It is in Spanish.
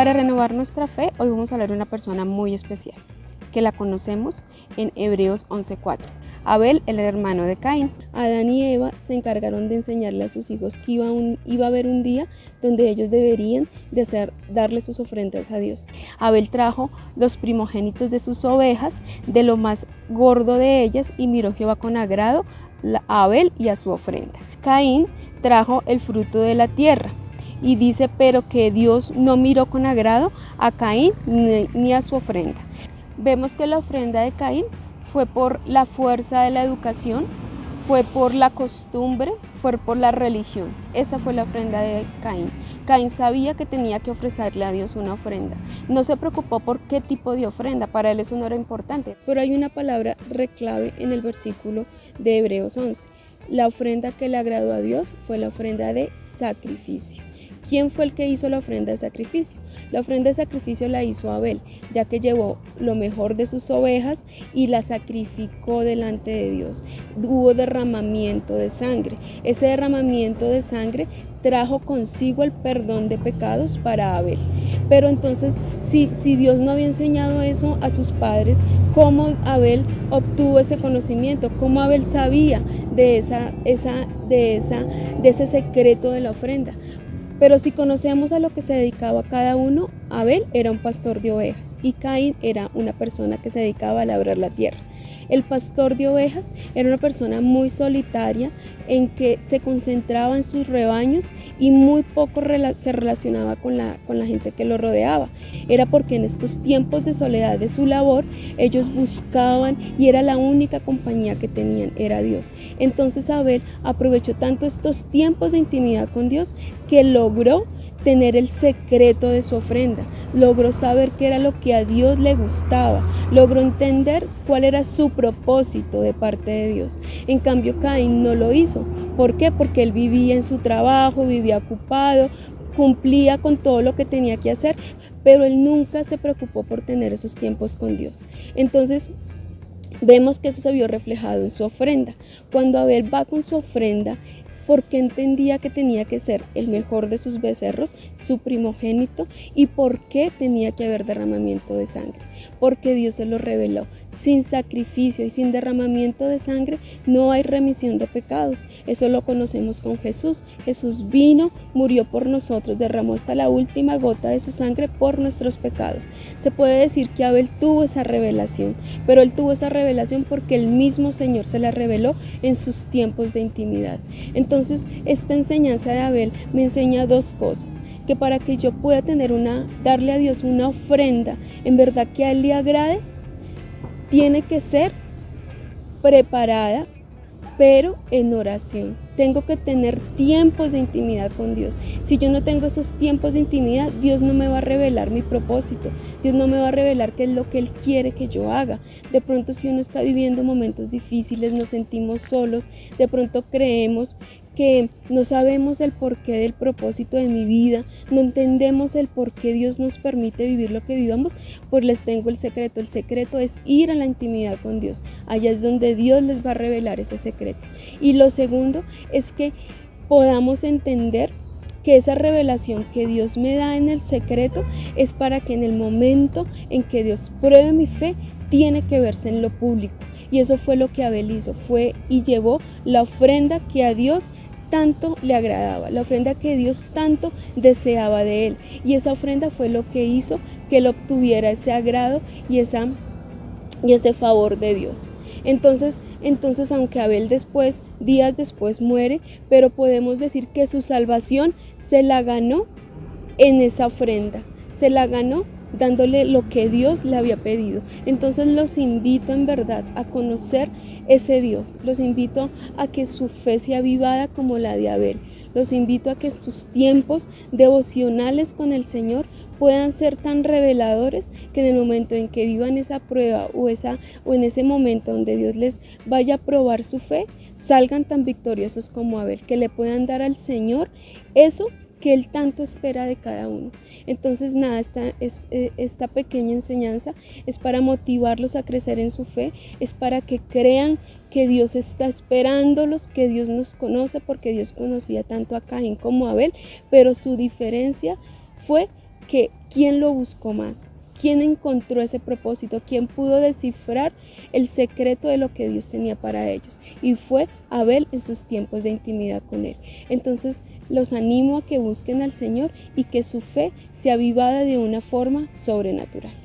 Para renovar nuestra fe, hoy vamos a hablar de una persona muy especial, que la conocemos en Hebreos 11:4. Abel, el hermano de Caín. Adán y Eva se encargaron de enseñarle a sus hijos que iba a haber un día donde ellos deberían darle sus ofrendas a Dios. Abel trajo los primogénitos de sus ovejas, de lo más gordo de ellas, y miró Jehová con agrado a Abel y a su ofrenda. Caín trajo el fruto de la tierra. Y dice, pero que Dios no miró con agrado a Caín ni a su ofrenda. Vemos que la ofrenda de Caín fue por la fuerza de la educación, fue por la costumbre, fue por la religión. Esa fue la ofrenda de Caín. Caín sabía que tenía que ofrecerle a Dios una ofrenda. No se preocupó por qué tipo de ofrenda, para él eso no era importante. Pero hay una palabra reclave en el versículo de Hebreos 11. La ofrenda que le agradó a Dios fue la ofrenda de sacrificio. ¿Quién fue el que hizo la ofrenda de sacrificio? La ofrenda de sacrificio la hizo Abel, ya que llevó lo mejor de sus ovejas y la sacrificó delante de Dios. Hubo derramamiento de sangre. Ese derramamiento de sangre trajo consigo el perdón de pecados para Abel. Pero entonces, si Dios no había enseñado eso a sus padres, ¿cómo Abel obtuvo ese conocimiento? ¿Cómo Abel sabía de ese secreto de la ofrenda? Pero si conocemos a lo que se dedicaba cada uno, Abel era un pastor de ovejas y Caín era una persona que se dedicaba a labrar la tierra. El pastor de ovejas era una persona muy solitaria en que se concentraba en sus rebaños y muy poco se relacionaba con la gente que lo rodeaba. Era porque en estos tiempos de soledad de su labor, ellos buscaban y era la única compañía que tenían, era Dios. Entonces Abel aprovechó tanto estos tiempos de intimidad con Dios que logró tener el secreto de su ofrenda, logró saber qué era lo que a Dios le gustaba, logró entender cuál era su propósito de parte de Dios. En cambio, Caín no lo hizo. ¿Por qué? Porque él vivía en su trabajo, vivía ocupado, cumplía con todo lo que tenía que hacer, pero él nunca se preocupó por tener esos tiempos con Dios. Entonces, vemos que eso se vio reflejado en su ofrenda. Cuando Abel va con su ofrenda, porque entendía que tenía que ser el mejor de sus becerros, su primogénito, y por qué tenía que haber derramamiento de sangre, porque Dios se lo reveló. Sin sacrificio y sin derramamiento de sangre no hay remisión de pecados. Eso lo conocemos con Jesús. Jesús vino, murió por nosotros, derramó hasta la última gota de su sangre por nuestros pecados. Se puede decir que Abel tuvo esa revelación, pero él tuvo esa revelación porque el mismo Señor se la reveló en sus tiempos de intimidad. Entonces, esta enseñanza de Abel me enseña dos cosas: que para que yo pueda darle a Dios una ofrenda, en verdad que a Él le agrade, tiene que ser preparada, pero en oración. Tengo que tener tiempos de intimidad con Dios. Si yo no tengo esos tiempos de intimidad, Dios no me va a revelar mi propósito. Dios no me va a revelar qué es lo que Él quiere que yo haga. De pronto, si uno está viviendo momentos difíciles, nos sentimos solos, de pronto creemos que no sabemos el porqué del propósito de mi vida, no entendemos el por qué Dios nos permite vivir lo que vivamos, pues les tengo el secreto. El secreto es ir a la intimidad con Dios. Allá es donde Dios les va a revelar ese secreto. Y lo segundo es que podamos entender que esa revelación que Dios me da en el secreto es para que en el momento en que Dios pruebe mi fe, tiene que verse en lo público. Y eso fue lo que Abel hizo, fue y llevó la ofrenda que a Dios tanto le agradaba, la ofrenda que Dios tanto deseaba de él. Y esa ofrenda fue lo que hizo que él obtuviera ese agrado y ese favor de Dios. Entonces, aunque Abel días después muere, pero podemos decir que su salvación se la ganó en esa ofrenda, se la ganó dándole lo que Dios le había pedido. Entonces los invito en verdad a conocer ese Dios, los invito a que su fe sea avivada como la de Abel, los invito a que sus tiempos devocionales con el Señor puedan ser tan reveladores que en el momento en que vivan esa prueba o en ese momento donde Dios les vaya a probar su fe, salgan tan victoriosos como Abel, que le puedan dar al Señor eso que Él tanto espera de cada uno. Entonces nada, esta pequeña enseñanza es para motivarlos a crecer en su fe, es para que crean que Dios está esperándolos, que Dios nos conoce, porque Dios conocía tanto a Caín como a Abel, pero su diferencia fue que ¿Quién lo buscó más? ¿Quién encontró ese propósito? ¿Quién pudo descifrar el secreto de lo que Dios tenía para ellos? Y fue Abel en sus tiempos de intimidad con Él. Entonces los animo a que busquen al Señor y que su fe sea avivada de una forma sobrenatural.